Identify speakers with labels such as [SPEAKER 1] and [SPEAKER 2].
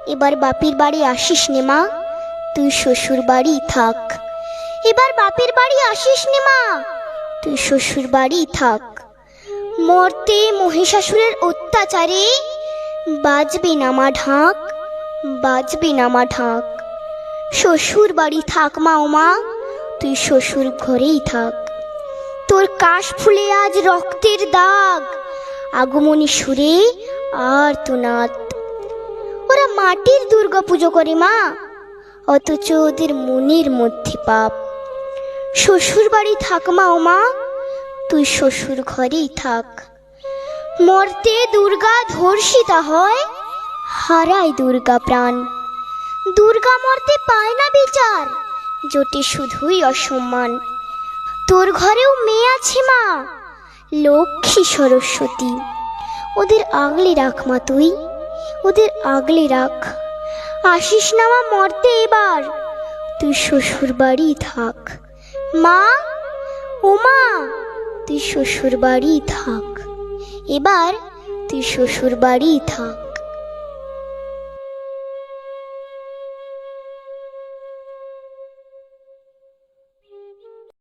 [SPEAKER 1] এবার বাপের বাড়ি আসিস নে মা, তুই শ্বশুর বাড়ি থাক। এবার বাপের বাড়ি আসিস নে মা, তুই শ্বশুর বাড়ি থাক। মর্তে মহিষাসুরের অত্যাচারে বাজবে না মা ঢাক, বাজবে না মা ঢাক। শ্বশুর বাড়ি থাক মা ও মা, তুই শ্বশুর ঘরেই থাক। তোর কাশ ফুলে আজ রক্তের দাগ, আগমনী সুরে আর তো নাত। ওরা মাটির দুর্গা পুজো করে মা, অথচ ওদের মনের মধ্যে পাপ। শ্বশুর বাড়ি থাক মা ও মা, তুই শ্বশুর ঘরেই থাক। মর্তে দুর্গা ধর্ষিতা হয়, হারায় দুর্গা প্রাণ। দুর্গা মর্তে পায় না বিচার, জোটে শুধুই অসম্মান। তোর ঘরেও মেয়ে আছে মা, লক্ষ্মী সরস্বতী, ওদের আগলে রাখ মা তুই, ওদের আগলে রাখ। আসিস না মা মর্তে এবার, তুই শ্বশুর বাড়ি থাক। মা ও মা, তুই শ্বশুর বাড়ি থাক, এবার তুই শ্বশুর বাড়ি থাক।